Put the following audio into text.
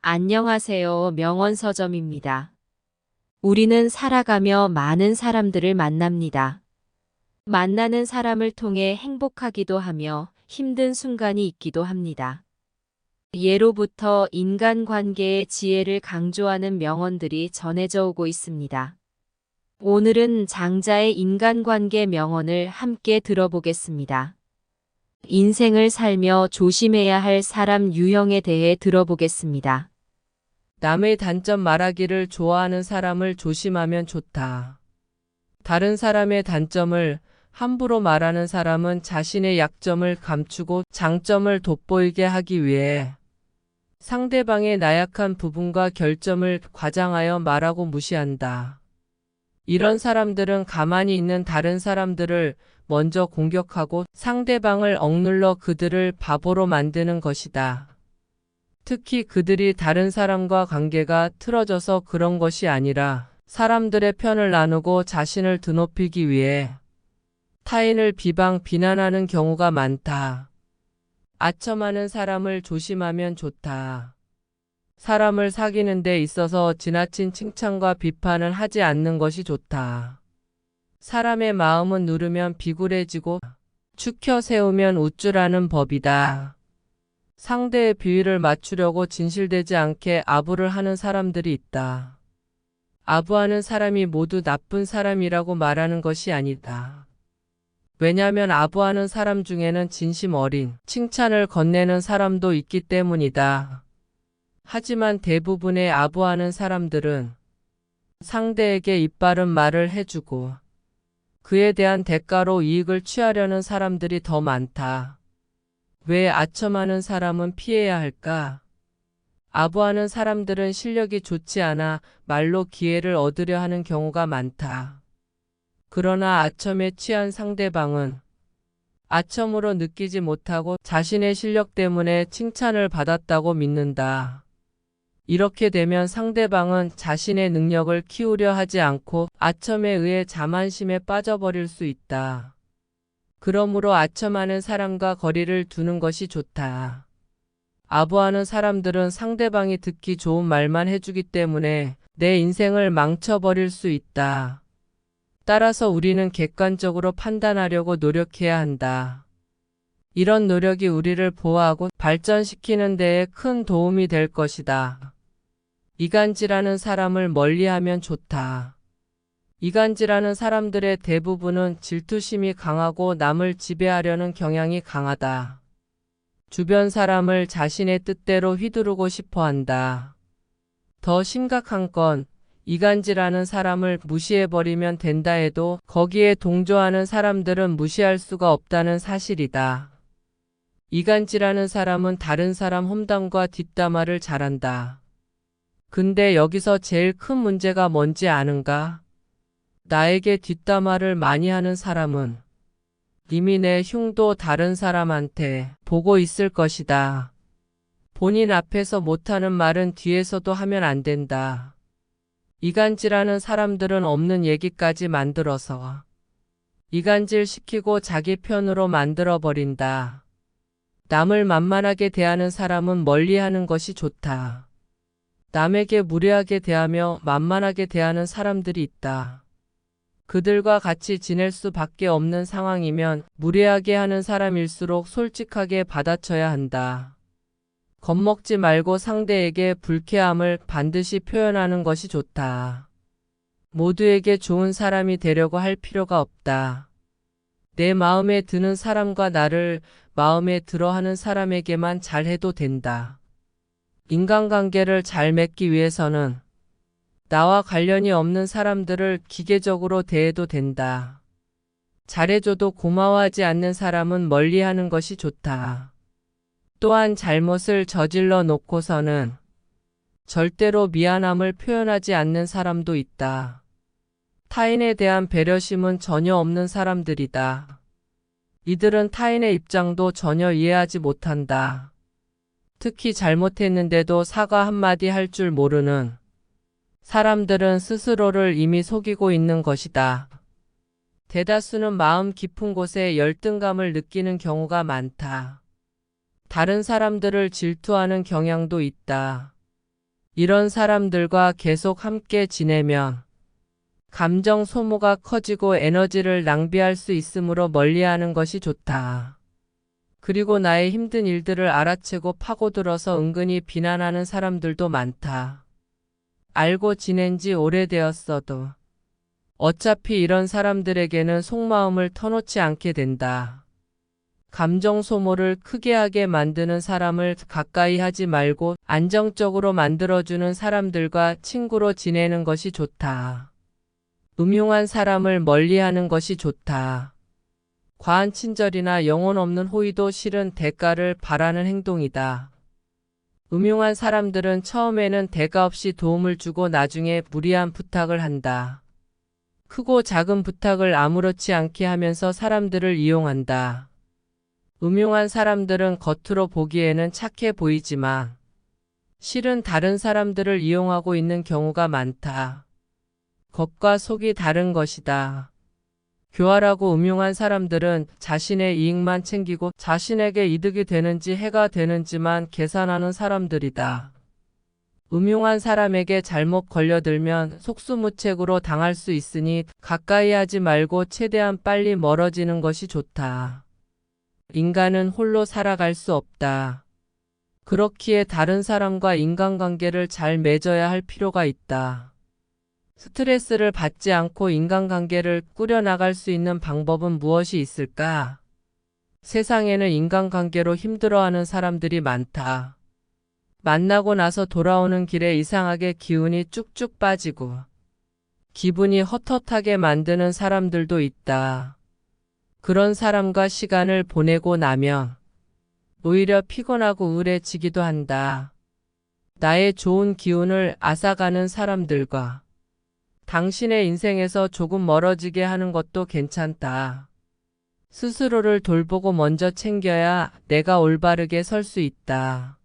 안녕하세요. 명언서점입니다. 우리는 살아가며 많은 사람들을 만납니다. 만나는 사람을 통해 행복하기도 하며 힘든 순간이 있기도 합니다. 예로부터 인간관계의 지혜를 강조하는 명언들이 전해져 오고 있습니다. 오늘은 장자의 인간관계 명언을 함께 들어보겠습니다. 인생을 살며 조심해야 할 사람 유형에 대해 들어보겠습니다. 남의 단점 말하기를 좋아하는 사람을 조심하면 좋다. 다른 사람의 단점을 함부로 말하는 사람은 자신의 약점을 감추고 장점을 돋보이게 하기 위해 상대방의 나약한 부분과 결점을 과장하여 말하고 무시한다. 이런 사람들은 가만히 있는 다른 사람들을 먼저 공격하고 상대방을 억눌러 그들을 바보로 만드는 것이다. 특히 그들이 다른 사람과 관계가 틀어져서 그런 것이 아니라 사람들의 편을 나누고 자신을 드높이기 위해 타인을 비난하는 경우가 많다. 아첨하는 사람을 조심하면 좋다. 사람을 사귀는 데 있어서 지나친 칭찬과 비판을 하지 않는 것이 좋다. 사람의 마음은 누르면 비굴해지고 축혀 세우면 우쭐하는 법이다. 상대의 비위를 맞추려고 진실되지 않게 아부를 하는 사람들이 있다. 아부하는 사람이 모두 나쁜 사람이라고 말하는 것이 아니다. 왜냐하면 아부하는 사람 중에는 진심 어린 칭찬을 건네는 사람도 있기 때문이다. 하지만 대부분의 아부하는 사람들은 상대에게 입바른 말을 해주고 그에 대한 대가로 이익을 취하려는 사람들이 더 많다. 왜 아첨하는 사람은 피해야 할까? 아부하는 사람들은 실력이 좋지 않아 말로 기회를 얻으려 하는 경우가 많다. 그러나 아첨에 취한 상대방은 아첨으로 느끼지 못하고 자신의 실력 때문에 칭찬을 받았다고 믿는다. 이렇게 되면 상대방은 자신의 능력을 키우려 하지 않고 아첨에 의해 자만심에 빠져버릴 수 있다. 그러므로 아첨하는 사람과 거리를 두는 것이 좋다. 아부하는 사람들은 상대방이 듣기 좋은 말만 해주기 때문에 내 인생을 망쳐버릴 수 있다. 따라서 우리는 객관적으로 판단하려고 노력해야 한다. 이런 노력이 우리를 보호하고 발전시키는 데에 큰 도움이 될 것이다. 이간질하는 사람을 멀리하면 좋다. 이간질하는 사람들의 대부분은 질투심이 강하고 남을 지배하려는 경향이 강하다. 주변 사람을 자신의 뜻대로 휘두르고 싶어 한다. 더 심각한 건 이간질하는 사람을 무시해버리면 된다 해도 거기에 동조하는 사람들은 무시할 수가 없다는 사실이다. 이간질하는 사람은 다른 사람 험담과 뒷담화를 잘한다. 근데 여기서 제일 큰 문제가 뭔지 아는가? 나에게 뒷담화를 많이 하는 사람은 이미 내 흉도 다른 사람한테 보고 있을 것이다. 본인 앞에서 못하는 말은 뒤에서도 하면 안 된다. 이간질하는 사람들은 없는 얘기까지 만들어서 이간질 시키고 자기 편으로 만들어버린다. 남을 만만하게 대하는 사람은 멀리하는 것이 좋다. 남에게 무례하게 대하며 만만하게 대하는 사람들이 있다. 그들과 같이 지낼 수밖에 없는 상황이면 무례하게 하는 사람일수록 솔직하게 받아쳐야 한다. 겁먹지 말고 상대에게 불쾌함을 반드시 표현하는 것이 좋다. 모두에게 좋은 사람이 되려고 할 필요가 없다. 내 마음에 드는 사람과 나를 마음에 들어하는 사람에게만 잘해도 된다. 인간관계를 잘 맺기 위해서는 나와 관련이 없는 사람들을 기계적으로 대해도 된다. 잘해줘도 고마워하지 않는 사람은 멀리하는 것이 좋다. 또한 잘못을 저질러 놓고서는 절대로 미안함을 표현하지 않는 사람도 있다. 타인에 대한 배려심은 전혀 없는 사람들이다. 이들은 타인의 입장도 전혀 이해하지 못한다. 특히 잘못했는데도 사과 한마디 할 줄 모르는 사람들은 스스로를 이미 속이고 있는 것이다. 대다수는 마음 깊은 곳에 열등감을 느끼는 경우가 많다. 다른 사람들을 질투하는 경향도 있다. 이런 사람들과 계속 함께 지내면 감정 소모가 커지고 에너지를 낭비할 수 있으므로 멀리하는 것이 좋다. 그리고 나의 힘든 일들을 알아채고 파고들어서 은근히 비난하는 사람들도 많다. 알고 지낸 지 오래되었어도 어차피 이런 사람들에게는 속마음을 터놓지 않게 된다. 감정 소모를 크게 하게 만드는 사람을 가까이 하지 말고 안정적으로 만들어주는 사람들과 친구로 지내는 것이 좋다. 음흉한 사람을 멀리하는 것이 좋다. 과한 친절이나 영혼 없는 호의도 실은 대가를 바라는 행동이다. 음흉한 사람들은 처음에는 대가 없이 도움을 주고 나중에 무리한 부탁을 한다. 크고 작은 부탁을 아무렇지 않게 하면서 사람들을 이용한다. 음흉한 사람들은 겉으로 보기에는 착해 보이지만 실은 다른 사람들을 이용하고 있는 경우가 많다. 겉과 속이 다른 것이다. 교활하고 음흉한 사람들은 자신의 이익만 챙기고 자신에게 이득이 되는지 해가 되는지만 계산하는 사람들이다. 음흉한 사람에게 잘못 걸려들면 속수무책으로 당할 수 있으니 가까이 하지 말고 최대한 빨리 멀어지는 것이 좋다. 인간은 홀로 살아갈 수 없다. 그렇기에 다른 사람과 인간관계를 잘 맺어야 할 필요가 있다. 스트레스를 받지 않고 인간관계를 꾸려나갈 수 있는 방법은 무엇이 있을까? 세상에는 인간관계로 힘들어하는 사람들이 많다. 만나고 나서 돌아오는 길에 이상하게 기운이 쭉쭉 빠지고 기분이 헛헛하게 만드는 사람들도 있다. 그런 사람과 시간을 보내고 나면 오히려 피곤하고 우울해지기도 한다. 나의 좋은 기운을 앗아가는 사람들과 당신의 인생에서 조금 멀어지게 하는 것도 괜찮다. 스스로를 돌보고 먼저 챙겨야 내가 올바르게 설 수 있다.